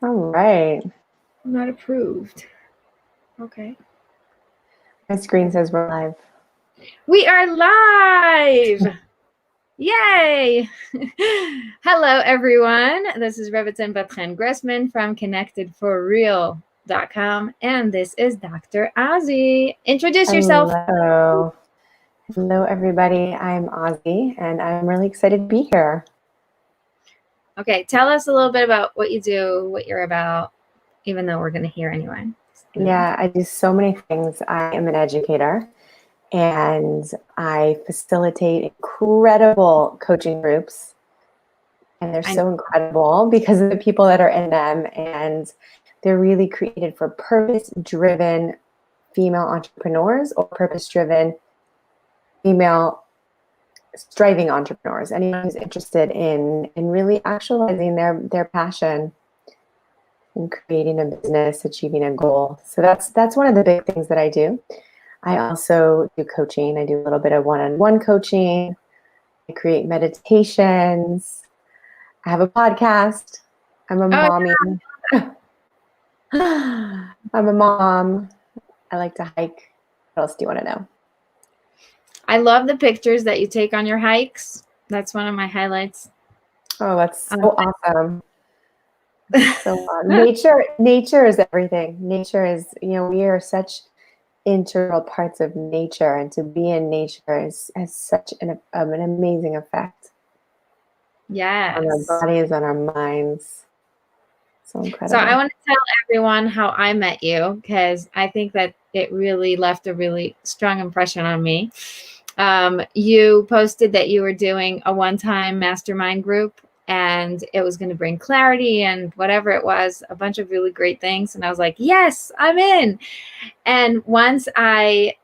All right. Not approved. Okay. My screen says we're live. We are live. Yay. Hello, everyone. This is Rebbetzin Bat-Chen Grossman from ConnectedForReal.com. And this is Dr. Ozzy. Introduce yourself. Hello. Hello, everybody. I'm Ozzy, and I'm really excited to be here. Okay. Tell us a little bit about what you do, what you're about, even though we're going to hear anyway. Yeah, I do so many things. I am an educator, and I facilitate incredible coaching groups. And they're so incredible because of the people that are in them. And they're really created for purpose-driven female entrepreneurs or purpose-driven female striving entrepreneurs. Anyone who's interested in really actualizing their passion and creating a business, achieving a goal. So that's one of the big things that I do. I also do coaching. I do a little bit of one-on-one coaching. I create meditations. I have a podcast. I'm a mommy. I'm a mom. I like to hike. What else do you want to know? I love the pictures that you take on your hikes. That's one of my highlights. Oh, that's so awesome. So nature is everything. Nature is, we are such integral parts of nature, and to be in nature has such an amazing effect. Yes. On our bodies, on our minds. So incredible. So I want to tell everyone how I met you, because I think that it really left a really strong impression on me. You posted that you were doing a one-time mastermind group, and it was going to bring clarity and whatever it was, a bunch of really great things. And I was like, yes, I'm in. And once I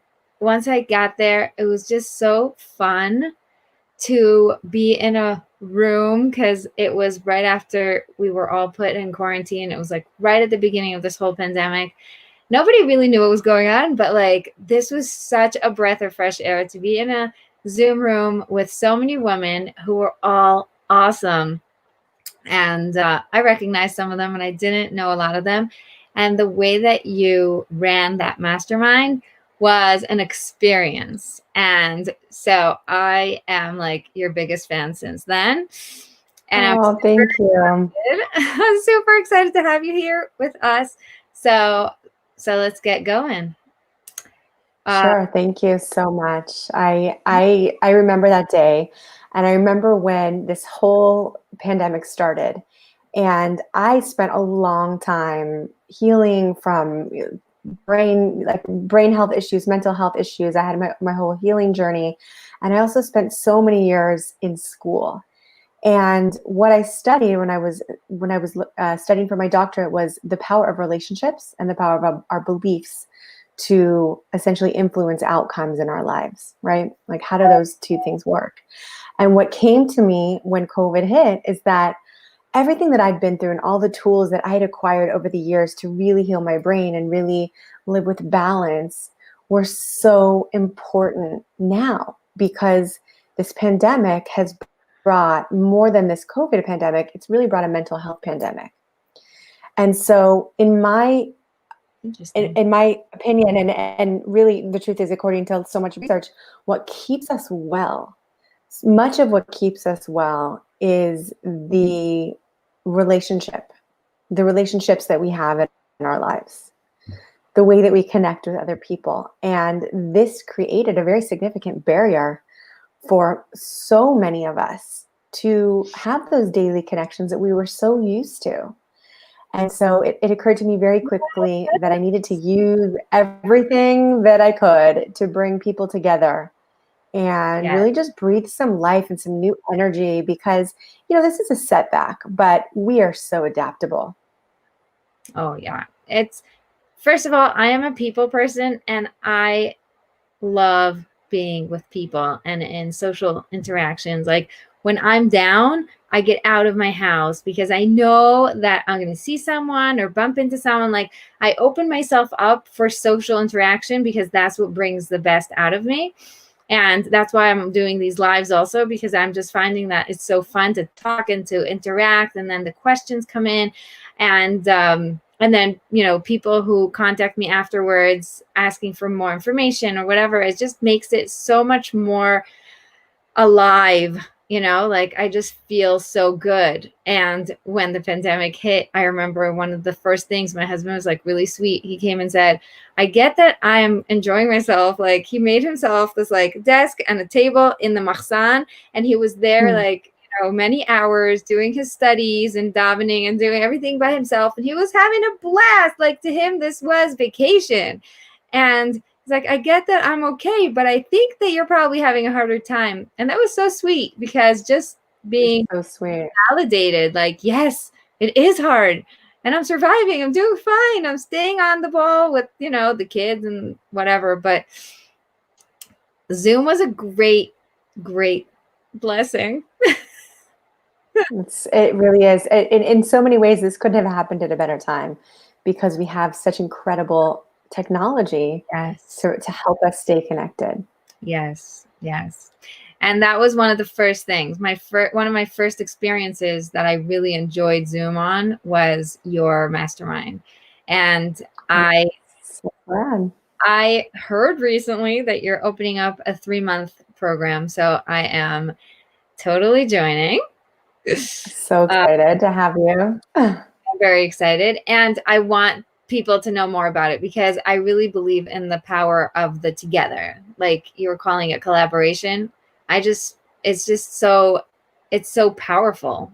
got there, it was just so fun to be in a room, because it was right after we were all put in quarantine. It was like right at the beginning of this whole pandemic. Nobody really knew what was going on, but like this was such a breath of fresh air to be in a Zoom room with so many women who were all awesome. And I recognized some of them, and I didn't know a lot of them. And the way that you ran that mastermind was an experience. And so I am like your biggest fan since then. And thank you. I'm super excited to have you here with us. So let's get going. Sure. Thank you so much. I remember that day, and I remember when this whole pandemic started, and I spent a long time healing from brain health issues, mental health issues. I had my whole healing journey, and I also spent so many years in school. And what I studied when I was studying for my doctorate was the power of relationships and the power of our beliefs to essentially influence outcomes in our lives, right? Like, how do those two things work? And what came to me when COVID hit is that everything that I'd been through and all the tools that I had acquired over the years to really heal my brain and really live with balance were so important now, because this pandemic has brought, more than this COVID pandemic, it's really brought a mental health pandemic. And so in my opinion, and really the truth is, according to so much research, what keeps us well, much of what keeps us well is the relationships that we have in our lives, the way that we connect with other people. And this created a very significant barrier for so many of us to have those daily connections that we were so used to. And so it occurred to me very quickly that I needed to use everything that I could to bring people together and really just breathe some life and some new energy, because, this is a setback, but we are so adaptable. Oh, yeah. First of all, I am a people person, and I love being with people and in social interactions. Like, when I'm down, I get out of my house because I know that I'm going to see someone or bump into someone. Like, I open myself up for social interaction because that's what brings the best out of me. And that's why I'm doing these lives also, because I'm just finding that it's so fun to talk and to interact. And then the questions come in, and then, people who contact me afterwards asking for more information or whatever, it just makes it so much more alive. Like, I just feel so good. And when the pandemic hit, I remember one of the first things, my husband was like really sweet. He came and said, I get that I'm enjoying myself. Like, he made himself this like desk and a table in the machzan, and he was there like, many hours doing his studies and davening and doing everything by himself. And he was having a blast. Like, to him, this was vacation. And he's like, I get that I'm okay, but I think that you're probably having a harder time. And that was so sweet, because just being so sweet, validated, like, yes, it is hard, and I'm surviving. I'm doing fine. I'm staying on the ball with, the kids and whatever. But Zoom was a great, great blessing. it really is. In so many ways, this couldn't have happened at a better time, because we have such incredible technology to help us stay connected. Yes. And that was one of the first things. One of my first experiences that I really enjoyed Zoom on was your mastermind. And I heard recently that you're opening up a 3-month program. So I am totally joining. So excited to have you. I'm very excited. And I want people to know more about it, because I really believe in the power of the together. Like you were calling it collaboration. It's so powerful.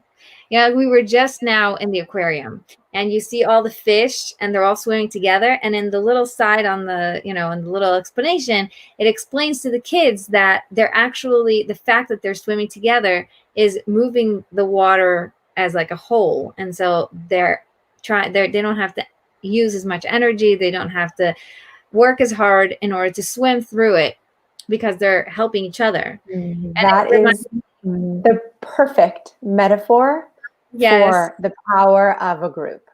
We were just now in the aquarium, and you see all the fish, and they're all swimming together. And in the little side on the, in the little explanation, it explains to the kids that they're actually, the fact that they're swimming together is moving the water as like a whole. And so they don't have to use as much energy. They don't have to work as hard in order to swim through it, because they're helping each other. That is the perfect metaphor for the power of a group.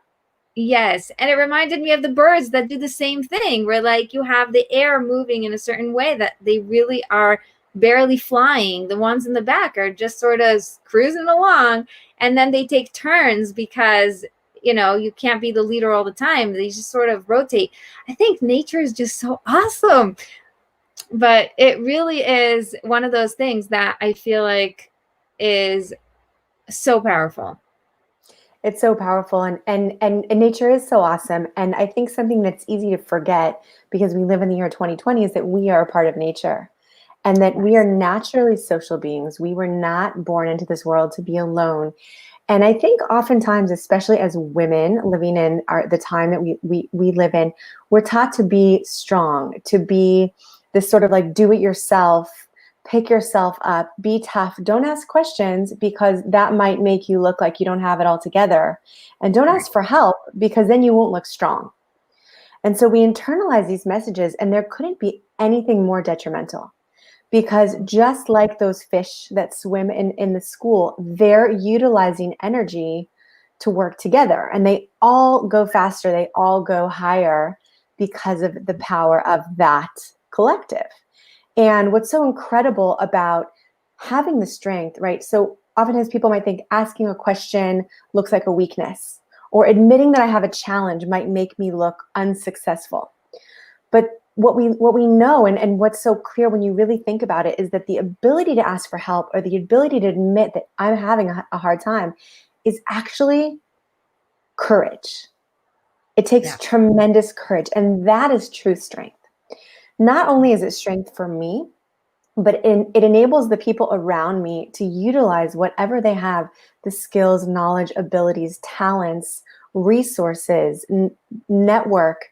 Yes. And it reminded me of the birds that do the same thing, where like you have the air moving in a certain way that they really are barely flying. The ones in the back are just sort of cruising along, and then they take turns, because you can't be the leader all the time. They just sort of rotate. I think nature is just so awesome. But it really is one of those things that I feel like is so powerful. It's so powerful, and nature is so awesome. And I think something that's easy to forget, because we live in the year 2020, is that we are a part of nature, and that we are naturally social beings. We were not born into this world to be alone. And I think oftentimes, especially as women living in the time that we live in, we're taught to be strong, to be this sort of like do it yourself, pick yourself up, be tough, don't ask questions, because that might make you look like you don't have it all together. And don't ask for help, because then you won't look strong. And so we internalize these messages, and there couldn't be anything more detrimental. Because just like those fish that swim in the school, they're utilizing energy to work together, and they all go faster, they all go higher, because of the power of that collective. And what's so incredible about having the strength, right? So oftentimes people might think asking a question looks like a weakness, or admitting that I have a challenge might make me look unsuccessful. But what we know, and what's so clear when you really think about it, is that the ability to ask for help, or the ability to admit that I'm having a hard time, is actually courage. It takes tremendous courage, and that is true strength. Not only is it strength for me, but it enables the people around me to utilize whatever they have, the skills, knowledge, abilities, talents, resources, network,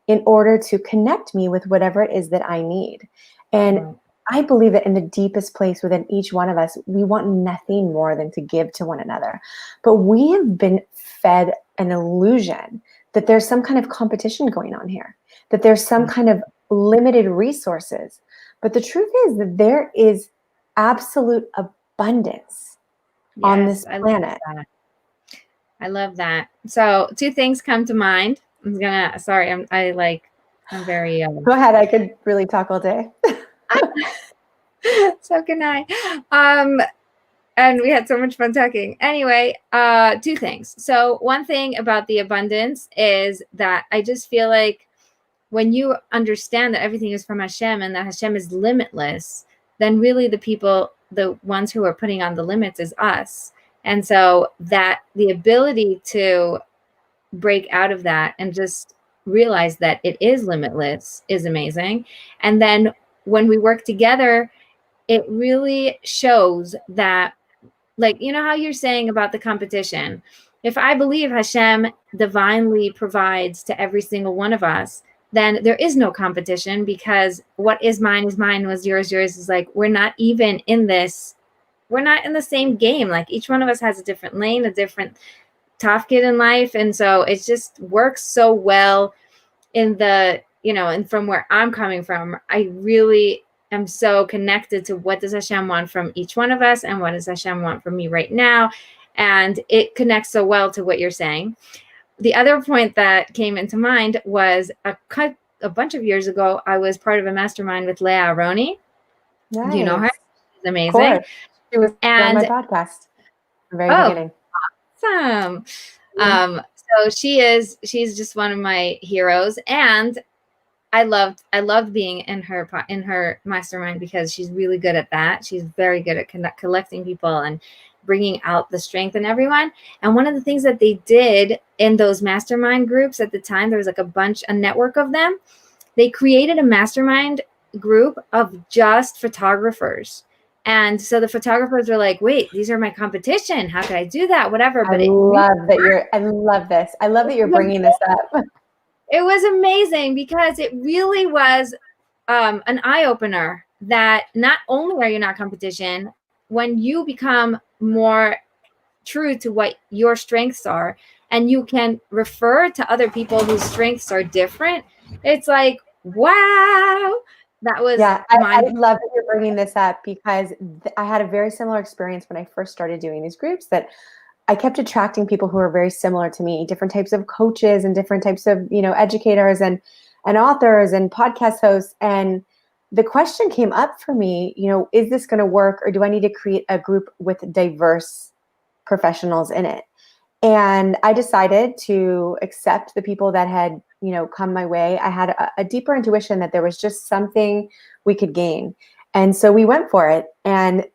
in order to connect me with whatever it is that I need. And I believe that in the deepest place within each one of us, we want nothing more than to give to one another. But we have been fed an illusion that there's some kind of competition going on here, that there's some kind of limited resources. But the truth is that there is absolute abundance on this planet. I love that. So 2 things come to mind. I'm very Go ahead. I could really talk all day. So can I. And we had so much fun talking. Anyway, two things. So one thing about the abundance is that I just feel like when you understand that everything is from Hashem and that Hashem is limitless, then really the ones who are putting on the limits is us. And so that the ability to break out of that and just realize that it is limitless is amazing. And then when we work together, it really shows that, like, you know how you're saying about the competition. If I believe Hashem divinely provides to every single one of us, then there is no competition, because what is mine, was yours is like, we're not even in this. We're not in the same game. Like, each one of us has a different lane, a different tafkid in life. And so it just works so well in the, and from where I'm coming from, I really am so connected to what does Hashem want from each one of us and what does Hashem want from me right now. And it connects so well to what you're saying. The other point that came into mind was a bunch of years ago, I was part of a mastermind with Leah Aroni. Nice. Do you know her? She's amazing. She was on my podcast from the very beginning. Awesome. So she's just one of my heroes, and I loved being in her mastermind because she's really good at that. She's very good at collecting people and bringing out the strength in everyone. And one of the things that they did in those mastermind groups at the time, there was like a network of them. They created a mastermind group of just photographers. And so the photographers were like, wait, these are my competition. How can I do that? Whatever. But I love this. I love that you're bringing this up. It was amazing because it really was an eye-opener that not only are you not competition, when you become more true to what your strengths are and you can refer to other people whose strengths are different, it's like, wow. That was I love that you're bringing this up because I had a very similar experience when I first started doing these groups, that I kept attracting people who are very similar to me, different types of coaches and different types of, educators and authors and podcast hosts. And the question came up for me, is this going to work, or do I need to create a group with diverse professionals in it? And I decided to accept the people that had, come my way. I had a deeper intuition that there was just something we could gain. And so we went for it. And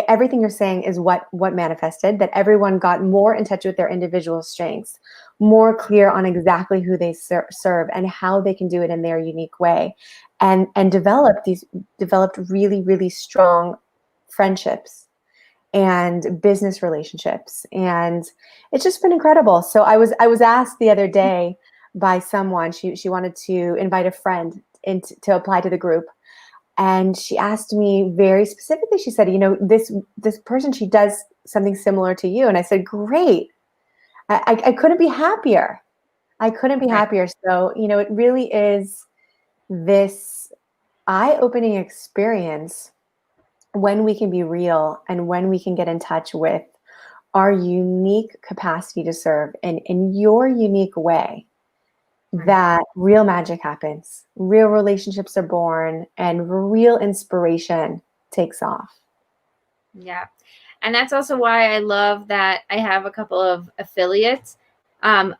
everything you're saying is what manifested, that everyone got more in touch with their individual strengths, more clear on exactly who they serve and how they can do it in their unique way, and developed really, really strong friendships and business relationships. And it's just been incredible. So I was asked the other day by someone, she wanted to invite a friend to apply to the group. And she asked me very specifically, she said, this person, she does something similar to you. And I said, great. I couldn't be happier. Happier. So, it really is this eye-opening experience when we can be real and when we can get in touch with our unique capacity to serve in your unique way, that real magic happens, real relationships are born, and real inspiration takes off. Yeah. And that's also why I love that I have a couple of affiliates,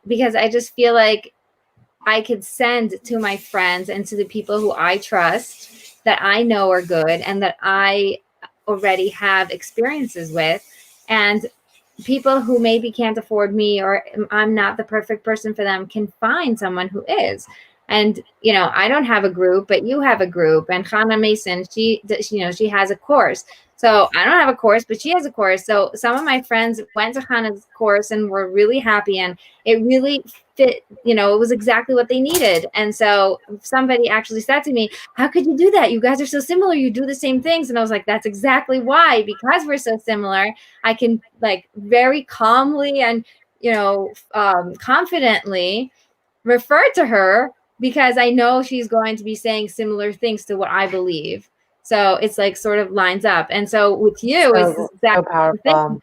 because I just feel like I could send to my friends and to the people who I trust, that I know are good and that I already have experiences with, and people who maybe can't afford me or I'm not the perfect person for them can find someone who is. And, I don't have a group, but you have a group. And Hannah Mason, she has a course. So I don't have a course, but she has a course. So some of my friends went to Hannah's course and were really happy, and it really fit, it was exactly what they needed. And so somebody actually said to me, how could you do that? You guys are so similar. You do the same things. And I was like, that's exactly why, because we're so similar, I can very calmly and, confidently refer to her, because I know she's going to be saying similar things to what I believe. So it's sort of lines up. And so with you, it's exactly so powerful.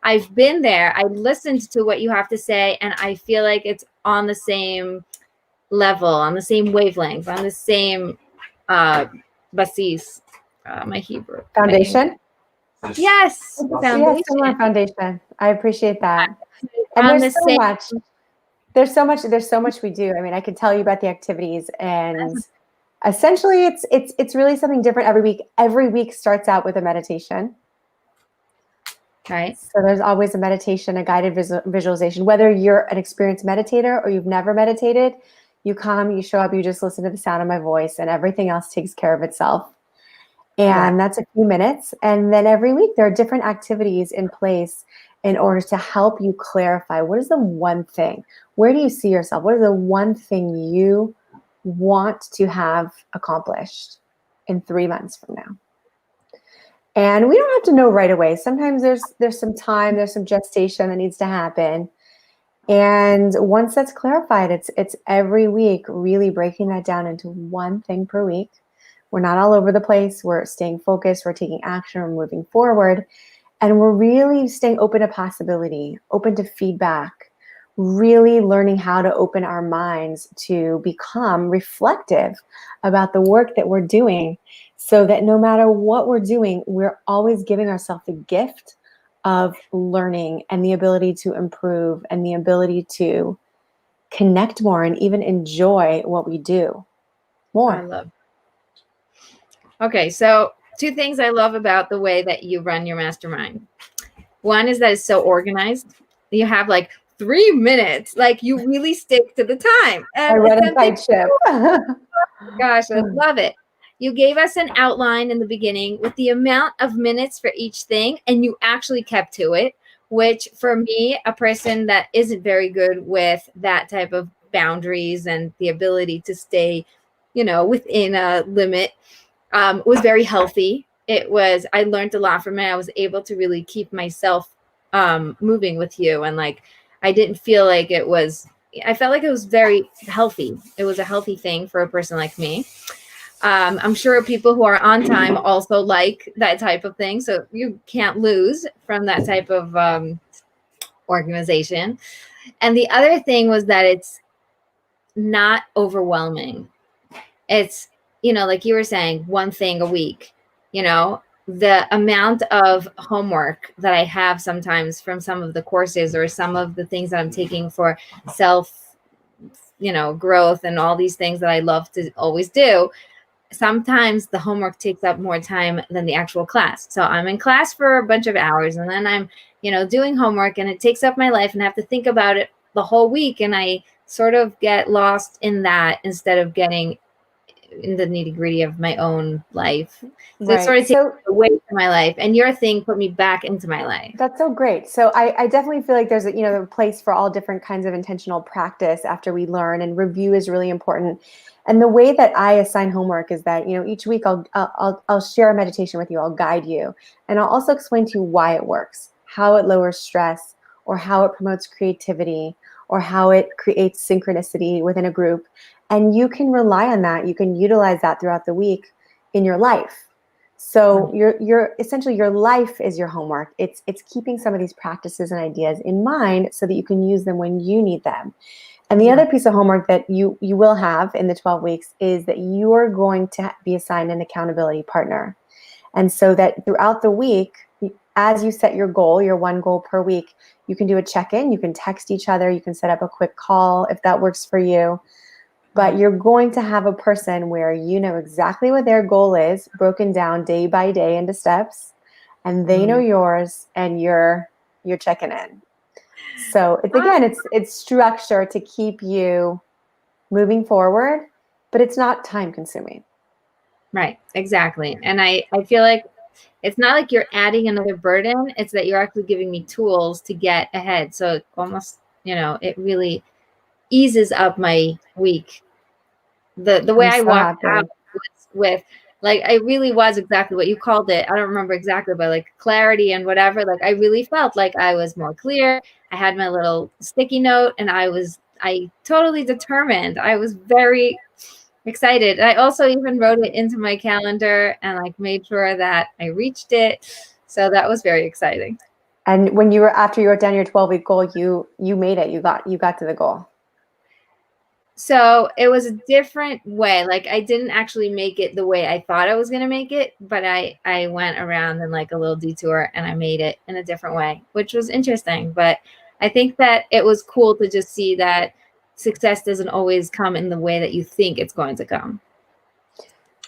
I've been there. I listened to what you have to say, and I feel like it's on the same level, on the same wavelength, on the same basis. My Hebrew. Foundation? Yes. Yeah, Foundation. similar foundation. I appreciate that. And On the there's so same. much. There's so much we do. I mean, I could tell you about the activities, and essentially it's really something different every week. Every week starts out with a meditation. Right. So there's always a meditation, a guided visualization. Whether you're an experienced meditator or you've never meditated, you come, you show up, you just listen to the sound of my voice, and everything else takes care of itself. And that's a few minutes. And then every week there are different activities in place in order to help you clarify, what is the one thing? Where do you see yourself? What is the one thing you want to have accomplished in 3 months from now? And we don't have to know right away. Sometimes there's some time, there's some gestation that needs to happen. And once that's clarified, it's every week really breaking that down into one thing per week. We're not all over the place. We're staying focused. We're taking action. We're moving forward. And we're really staying open to possibility, open to feedback, really learning how to open our minds to become reflective about the work that we're doing, so that no matter what we're doing, we're always giving ourselves the gift of learning and the ability to improve and the ability to connect more and even enjoy what we do more. I love. Okay, so 2 things I love about the way that you run your mastermind. One is that it's so organized. You have like 3 minutes, like you really stick to the time. And I run a tight ship. Gosh, I love it. You gave us an outline in the beginning with the amount of minutes for each thing, and you actually kept to it, which for me, a person that isn't very good with that type of boundaries and the ability to stay, within a limit, was very healthy. I learned a lot from it. I was able to really keep myself moving with you. And like, I felt like it was very healthy. It was a healthy thing for a person like me. I'm sure people who are on time also like that type of thing. So you can't lose from that type of organization. And the other thing was that it's not overwhelming. It's, like you were saying, one thing a week, the amount of homework that I have sometimes from some of the courses or some of the things that I'm taking for self, growth and all these things that I love to always do. Sometimes the homework takes up more time than the actual class. So I'm in class for a bunch of hours and then I'm, doing homework and it takes up my life and I have to think about it the whole week. And I sort of get lost in that instead of getting in the nitty gritty of my own life. So Right. It sort of takes away from my life, and your thing put me back into my life. That's so great. So I definitely feel like there's a place for all different kinds of intentional practice after we learn, and review is really important. And the way that I assign homework is that, each week I'll share a meditation with you. I'll guide you, and I'll also explain to you why it works, how it lowers stress, or how it promotes creativity, or how it creates synchronicity within a group. And you can rely on that. You can utilize that throughout the week in your life. So you're essentially, your life is your homework. It's keeping some of these practices and ideas in mind so that you can use them when you need them. And the other piece of homework that you will have in the 12 weeks is that you are going to be assigned an accountability partner. And so that throughout the week, as you set your goal, your one goal per week, you can do a check-in, you can text each other, you can set up a quick call if that works for you. But you're going to have a person where you know exactly what their goal is, broken down day by day into steps, and they know yours, and you're checking in. So it's structure to keep you moving forward, but it's not time consuming. Right, exactly. And I feel like it's not like you're adding another burden. It's that you're actually giving me tools to get ahead. So it almost, it really eases up my week. The way I walked out with like, I really was exactly what you called it. I don't remember exactly, but like clarity and whatever. Like I really felt like I was more clear. I had my little sticky note and I totally determined. I was very excited. I also even wrote it into my calendar and like made sure that I reached it. So that was very exciting. And after you wrote down your 12-week goal, you made it. You got to the goal. So it was a different way. Like I didn't actually make it the way I thought I was going to make it, but I went around in like a little detour and I made it in a different way, which was interesting. But I think that it was cool to just see that success doesn't always come in the way that you think it's going to come.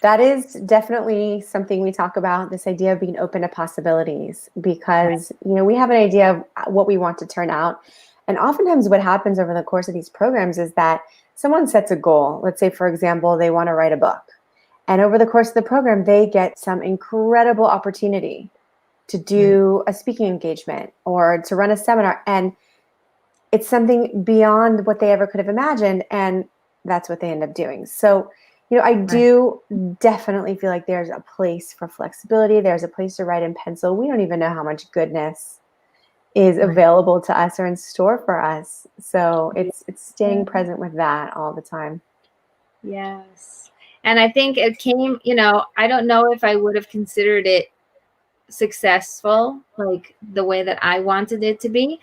That is definitely something we talk about, this idea of being open to possibilities, because, we have an idea of what we want to turn out. And oftentimes what happens over the course of these programs is that someone sets a goal. Let's say, for example, they want to write a book. And over the course of the program, they get some incredible opportunity to do a speaking engagement or to run a seminar. And it's something beyond what they ever could have imagined. And that's what they end up doing. So, I do definitely feel like there's a place for flexibility. There's a place to write in pencil. We don't even know how much goodness is available to us or in store for us. So it's staying present with that all the time. Yes. And I think it came, I don't know if I would have considered it successful, like the way that I wanted it to be,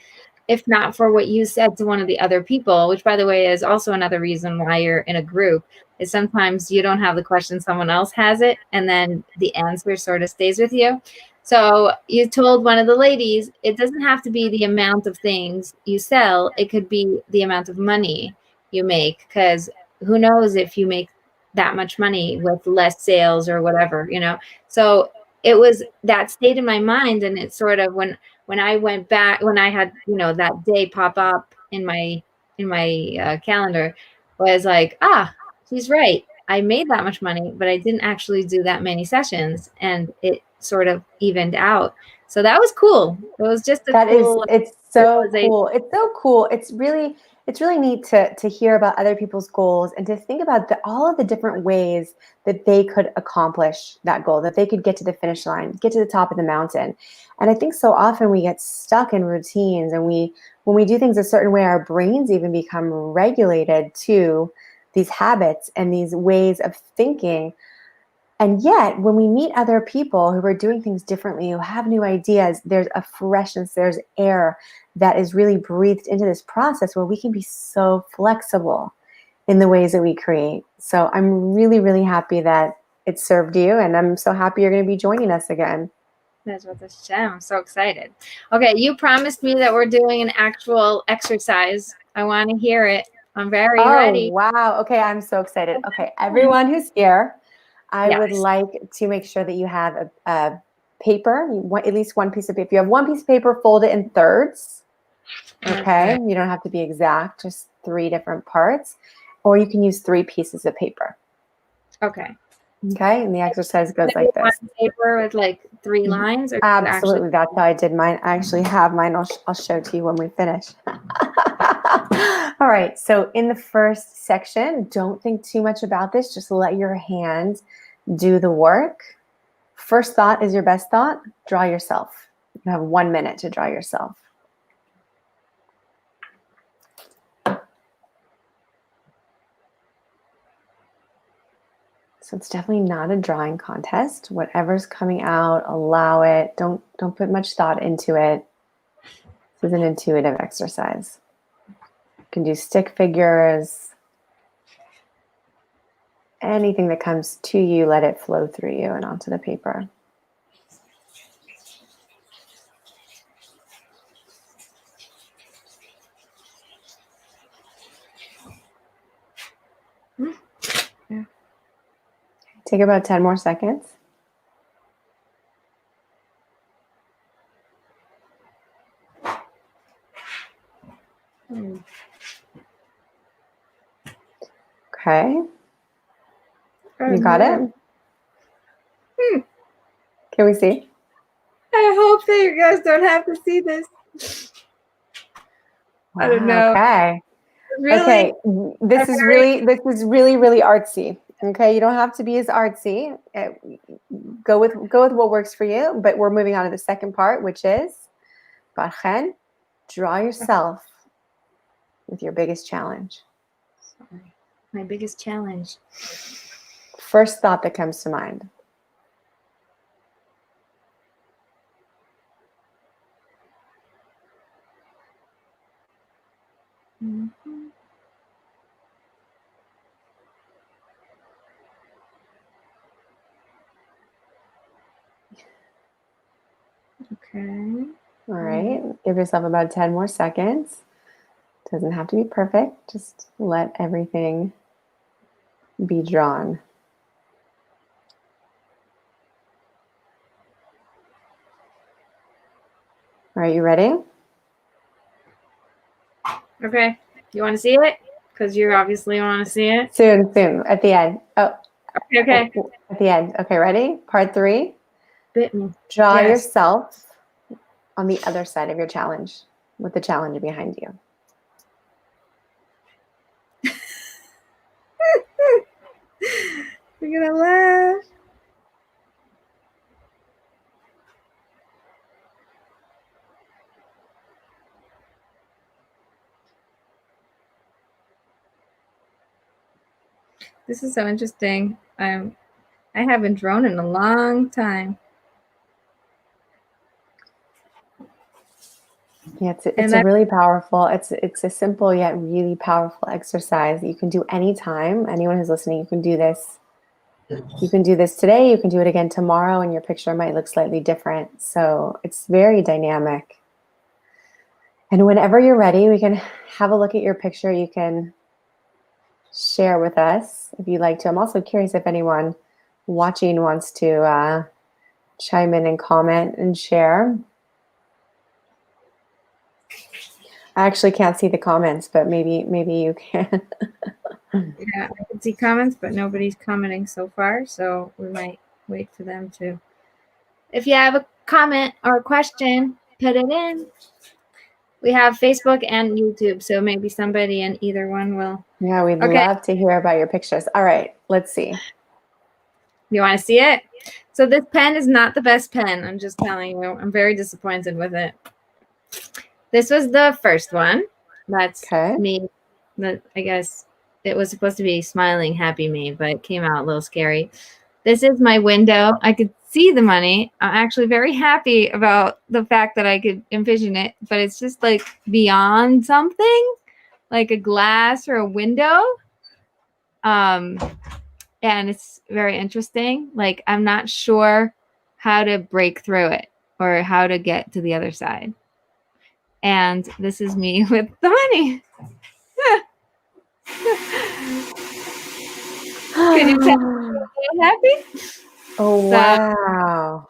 if not for what you said to one of the other people, which by the way is also another reason why you're in a group, is sometimes you don't have the question, someone else has it, and then the answer sort of stays with you. So you told one of the ladies, it doesn't have to be the amount of things you sell, it could be the amount of money you make, because who knows if you make that much money with less sales or whatever, So it was that stayed in my mind, and it sort of when I went back, when I had that day pop up in my calendar, was like, she's right. I made that much money, but I didn't actually do that many sessions, and it sort of evened out. So that was cool. It was just a cool. It's so cool. It's so cool. It's really neat to hear about other people's goals and to think about all of the different ways that they could accomplish that goal, that they could get to the finish line, get to the top of the mountain. And I think so often we get stuck in routines, and when we do things a certain way, our brains even become regulated to these habits and these ways of thinking. And yet, when we meet other people who are doing things differently, who have new ideas, there's a freshness, there's air that is really breathed into this process where we can be so flexible in the ways that we create. So I'm really, really happy that it served you, and I'm so happy you're going to be joining us again. That's what this I'm so excited. Okay, you promised me that we're doing an actual exercise. I want to hear it. I'm very ready. Oh, wow. Okay, I'm so excited. Okay, everyone who's here, I would like to make sure that you have a paper, at least one piece of paper. If you have one piece of paper, fold it in thirds. Okay, you don't have to be exact, just 3 different parts, or you can use 3 pieces of paper. Okay. Okay, and the exercise goes like this. One paper with like 3 lines? Or absolutely, that's how I did mine. I actually have mine. I'll show to you when we finish. All right, so in the first section, don't think too much about this. Just let your hands do the work. First thought is your best thought. Draw yourself. You have 1 minute to draw yourself. So it's definitely not a drawing contest. Whatever's coming out, allow it. Don't put much thought into it. This is an intuitive exercise. You can do stick figures. Anything that comes to you, let it flow through you and onto the paper. Yeah. Take about 10 more seconds. Okay. You got it? Can we see? I hope that you guys don't have to see this. Wow, I don't know. Okay. Really? Okay. This is really, really artsy. Okay. You don't have to be as artsy. Go with what works for you. But we're moving on to the second part, which is Bat-Chen, draw yourself with your biggest challenge. Sorry. My biggest challenge. First thought that comes to mind. Okay. All right. Give yourself about 10 more seconds. Doesn't have to be perfect. Just let everything be drawn. All right, you ready? Okay. You want to see it? Because you obviously want to see it. Soon, at the end. Oh, okay. At the end. Okay, ready? Part 3. Bit me. Draw yourself on the other side of your challenge with the challenge behind you. You're gonna laugh. This is so interesting. I haven't drawn in a long time. Yeah, it's a really powerful, it's a simple yet really powerful exercise that you can do anytime. Anyone who's listening, you can do this. You can do this today, you can do it again tomorrow, and your picture might look slightly different. So it's very dynamic. And whenever you're ready, we can have a look at your picture. You can share with us if you'd like to. I'm also curious if anyone watching wants to chime in and comment and share. I actually can't see the comments, but maybe you can. Yeah, I can see comments, but nobody's commenting so far, so we might wait for them to. If you have a comment or a question, put it in. We have Facebook and YouTube, so maybe somebody in either one will. Yeah, we'd love to hear about your pictures. All right, let's see. You want to see it? So this pen is not the best pen. I'm just telling you. I'm very disappointed with it. This was the first one. That's me. I guess it was supposed to be smiling, happy me, but it came out a little scary. This is my window. I could see the money. I'm actually very happy about the fact that I could envision it, but it's just like beyond something, like a glass or a window. And it's very interesting. Like, I'm not sure how to break through it or how to get to the other side. And this is me with the money. Can you tell I'm happy? Oh, wow.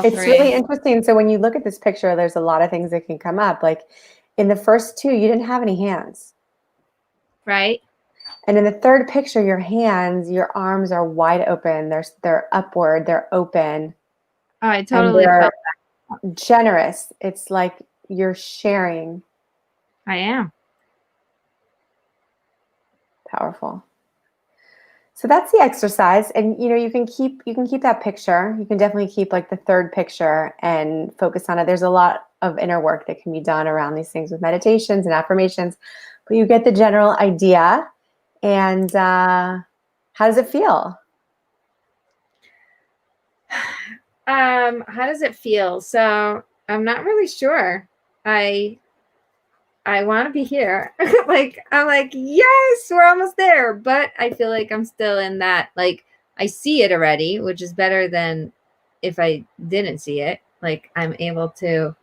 It's really interesting. So when you look at this picture, there's a lot of things that can come up. Like in the first two, you didn't have any hands. Right. And in the third picture, your hands, your arms are wide open. They're upward, they're open. Oh, I totally felt that. Generous. It's like you're sharing. I am. Powerful. So that's the exercise. And you can keep that picture. You can definitely keep like the third picture and focus on it. There's a lot of inner work that can be done around these things with meditations and affirmations, but you get the general idea. And how does it feel? How does it feel? So I'm not really sure. I want to be here. I'm like, yes, we're almost there. But I feel like I'm still in that, like, I see it already, which is better than if I didn't see it. Like, I'm able to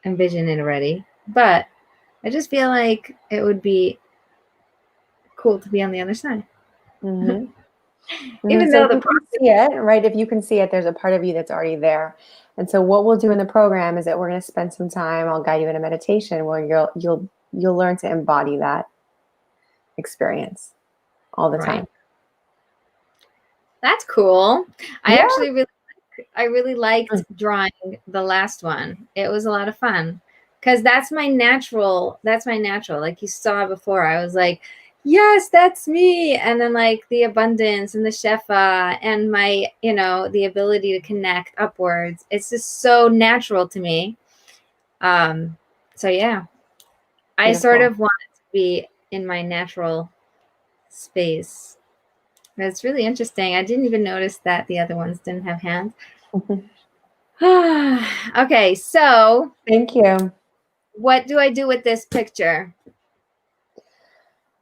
envision it already. But I just feel like it would be cool to be on the other side. Mm-hmm. Even so though if you can see it, right? If you can see it, there's a part of you that's already there. And so what we'll do in the program is that we're going to spend some time. I'll guide you in a meditation where you'll learn to embody that experience all the time. That's cool. I actually really liked drawing the last one. It was a lot of fun because that's my natural. Like you saw before, I was like, yes, that's me. And then like the abundance and the shefa and my, the ability to connect upwards. It's just so natural to me. So yeah, I sort of wanted to be in my natural space. It's really interesting. I didn't even notice that the other ones didn't have hands. Okay, so thank you. What do I do with this picture?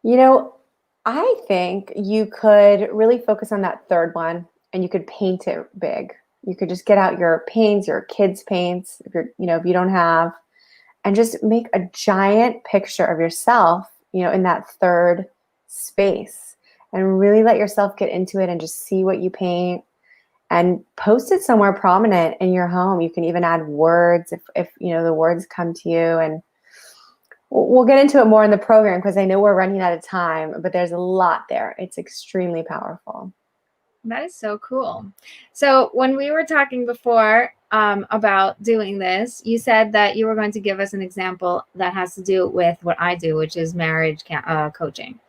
I think you could really focus on that third one and you could paint it big. You could just get out your paints, your kids' paints, if you don't have, and just make a giant picture of yourself, in that third space, and really let yourself get into it and just see what you paint and post it somewhere prominent in your home. You can even add words if the words come to you, and we'll get into it more in the program because I know we're running out of time, but there's a lot there. It's extremely powerful. That is so cool. So when we were talking before about doing this, you said that you were going to give us an example that has to do with what I do, which is marriage coaching.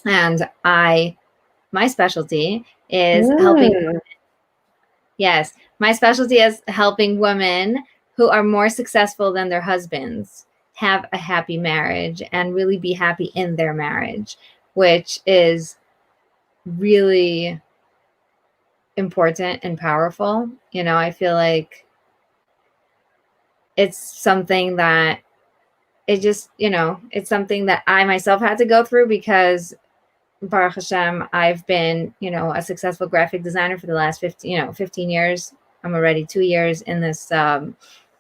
And my specialty is helping. Yes, my specialty is helping women who are more successful than their husbands have a happy marriage and really be happy in their marriage, which is really important and powerful. I feel like it's something that it's something that I myself had to go through because Baruch Hashem, I've been, a successful graphic designer for the last 15 years. I'm already 2 years in this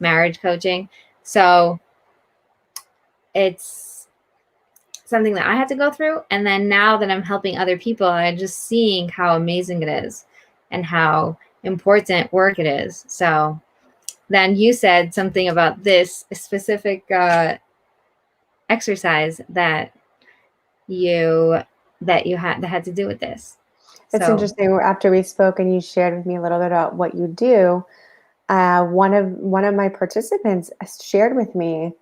marriage coaching. So it's something that I had to go through. And then now that I'm helping other people, I'm just seeing how amazing it is and how important work it is. So then you said something about this specific exercise that had to do with this. It's interesting. After we spoke and you shared with me a little bit about what you do, one of my participants shared with me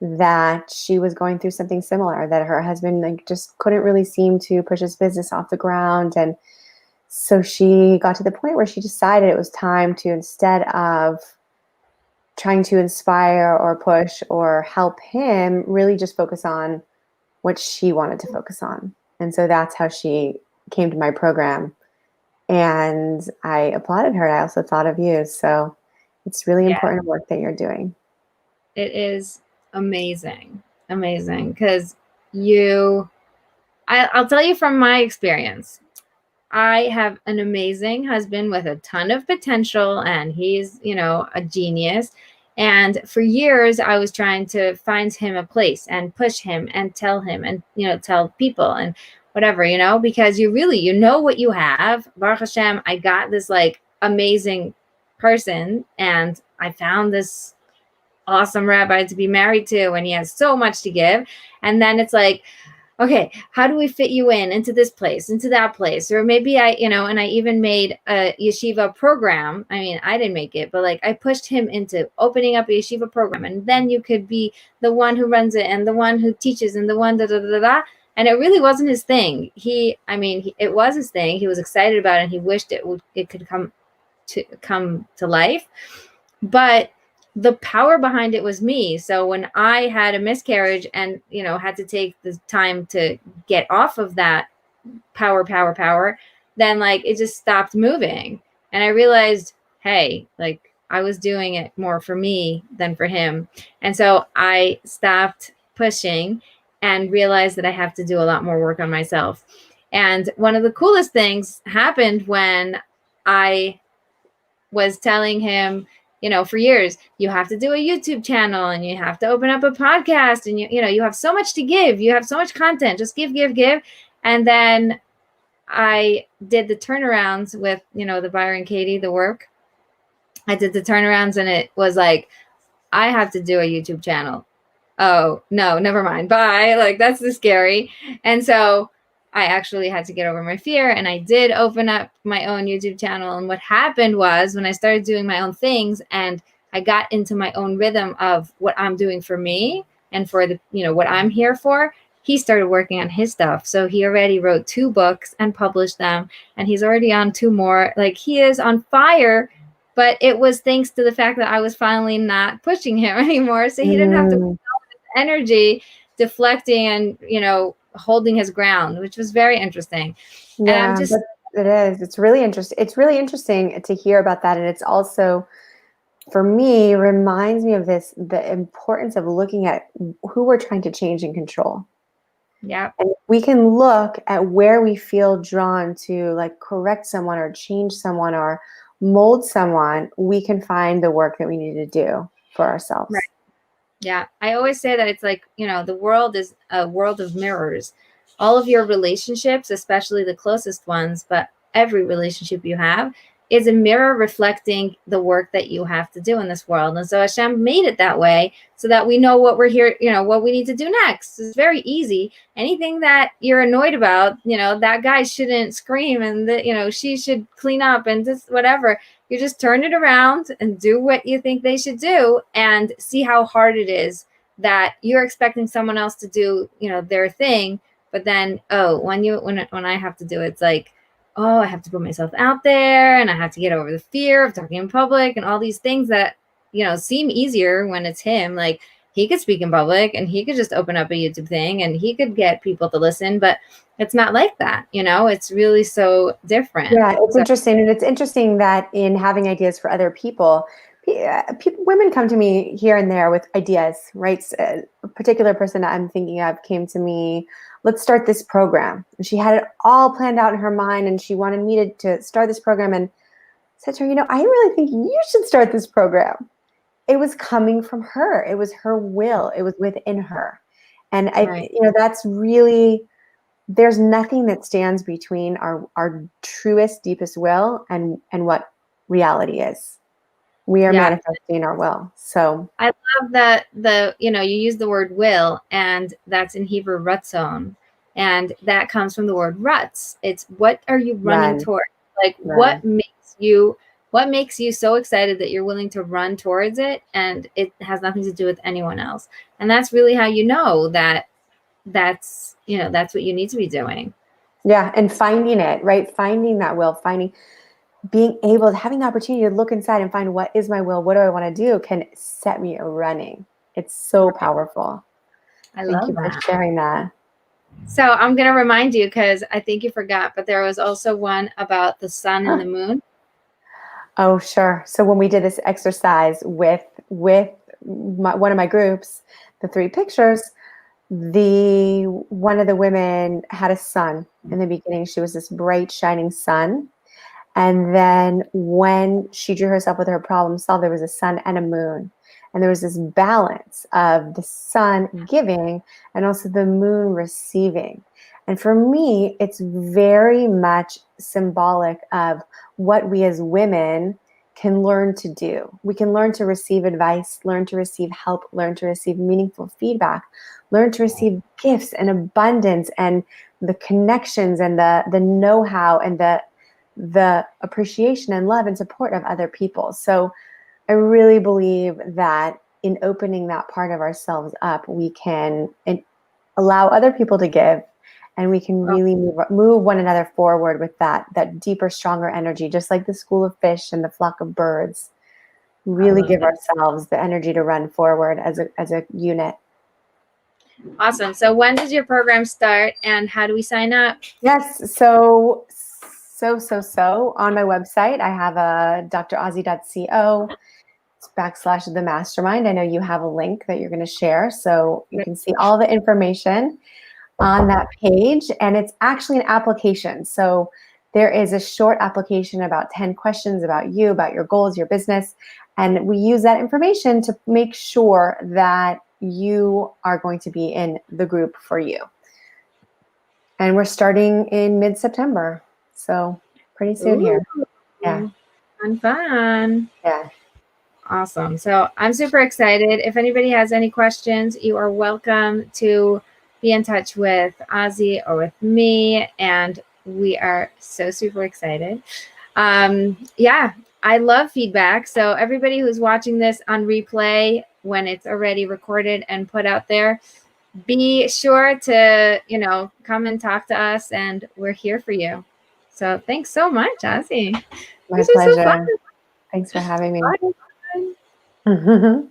that she was going through something similar, that her husband just couldn't really seem to push his business off the ground. And so she got to the point where she decided it was time to, instead of trying to inspire or push or help him, really just focus on what she wanted to focus on. And so that's how she came to my program. And I applauded her. I also thought of you. So it's really important work that you're doing. It is amazing. Because I'll tell you from my experience, I have an amazing husband with a ton of potential, and he's, a genius. And for years, I was trying to find him a place and push him and tell him and, tell people and whatever, because you know what you have. Baruch Hashem, I got this amazing person, and I found this awesome rabbi to be married to, and he has so much to give. And then it's like, okay, how do we fit you into this place, into that place? Or maybe and I even made a yeshiva program. I mean, I didn't make it, but I pushed him into opening up a yeshiva program. And then you could be the one who runs it and the one who teaches and the one da. And it really wasn't his thing. It was his thing. He was excited about it, and he wished it could come to life. But the power behind it was me. So when I had a miscarriage and, had to take the time to get off of that power, then it just stopped moving. And I realized, hey, I was doing it more for me than for him. And so I stopped pushing and realized that I have to do a lot more work on myself. And one of the coolest things happened when I was telling him, for years, you have to do a YouTube channel and you have to open up a podcast, and you have so much to give. You have so much content. Just give. And then I did the turnarounds with, the Byron Katie, the work. I did the turnarounds, and it was I have to do a YouTube channel. Oh, no, never mind. Bye. That's too scary. And so I actually had to get over my fear, and I did open up my own YouTube channel. And what happened was, when I started doing my own things and I got into my own rhythm of what I'm doing for me and for the, what I'm here for, he started working on his stuff. So he already wrote 2 books and published them, and he's already on 2 more. He is on fire, but it was thanks to the fact that I was finally not pushing him anymore. So he didn't have to put all this energy deflecting and, holding his ground, which was very interesting. Yeah, and it is. It's really interesting. It's really interesting to hear about that. And it's also, for me, reminds me of the importance of looking at who we're trying to change and control. Yeah. And we can look at where we feel drawn to correct someone or change someone or mold someone, we can find the work that we need to do for ourselves. Right. Yeah. I always say that it's like, the world is a world of mirrors. All of your relationships, especially the closest ones, but every relationship you have is a mirror reflecting the work that you have to do in this world. And so Hashem made it that way so that we know what we're here, what we need to do next. It's very easy. Anything that you're annoyed about, that guy shouldn't scream and she should clean up and just whatever. You just turn it around and do what you think they should do and see how hard it is that you're expecting someone else to do, their thing. But then, when I have to do it, it's like, oh, I have to put myself out there and I have to get over the fear of talking in public and all these things that, seem easier when it's him. Like he could speak in public and he could just open up a YouTube thing and he could get people to listen, but it's not like that. It's really so different. Yeah, it's interesting. And it's interesting that in having ideas for other people, women come to me here and there with ideas, right? A particular person that I'm thinking of came to me, let's start this program. And she had it all planned out in her mind and she wanted me to start this program, and said to her, I really think you should start this program. It was coming from her. It was her will. It was within her. And Right. That's really, there's nothing that stands between our truest, deepest will and what reality is. We are manifesting our will. So I love that you use the word will, and that's in Hebrew Ratzon. And that comes from the word ruts. It's what are you running toward? Like what makes you so excited that you're willing to run towards it, and it has nothing to do with anyone else. And that's really how you know that that's what you need to be doing. Yeah, and finding it, right? Finding that will, being able to having the opportunity to look inside and find what is my will, what do I want to do, can set me running. It's so powerful. Thank you for sharing that. So I'm going to remind you, because I think you forgot, but there was also one about the sun and the moon. Oh, sure. So when we did this exercise with one of my groups, the 3 pictures, one of the women had a sun. In the beginning, she was this bright, shining sun. And then when she drew herself with her problem solved, there was a sun and a moon. And there was this balance of the sun giving and also the moon receiving. And for me, it's very much symbolic of what we as women can learn to do. We can learn to receive advice, learn to receive help, learn to receive meaningful feedback, learn to receive gifts and abundance and the connections and the know-how and the appreciation and love and support of other people. So I really believe that in opening that part of ourselves up, we can allow other people to give, and we can really move one another forward with that deeper, stronger energy, just like the school of fish and the flock of birds. Really give ourselves the energy to run forward as a unit. Awesome. So when does your program start and how do we sign up? Yes. So on my website, I have a drozzy.co / the mastermind. I know you have a link that you're going to share, so you can see all the information on that page. And it's actually an application. So there is a short application, about 10 questions about you, about your goals, your business. And we use that information to make sure that you are going to be in the group for you. And we're starting in mid-September. So pretty soon here. Yeah. Fun. Yeah. Awesome. So I'm super excited. If anybody has any questions, you are welcome to be in touch with Ozzy or with me. And we are so super excited. Yeah, I love feedback. So everybody who's watching this on replay, when it's already recorded and put out there, be sure to, come and talk to us, and we're here for you. So thanks so much, Ozzy. My pleasure. Thanks for having me. Bye.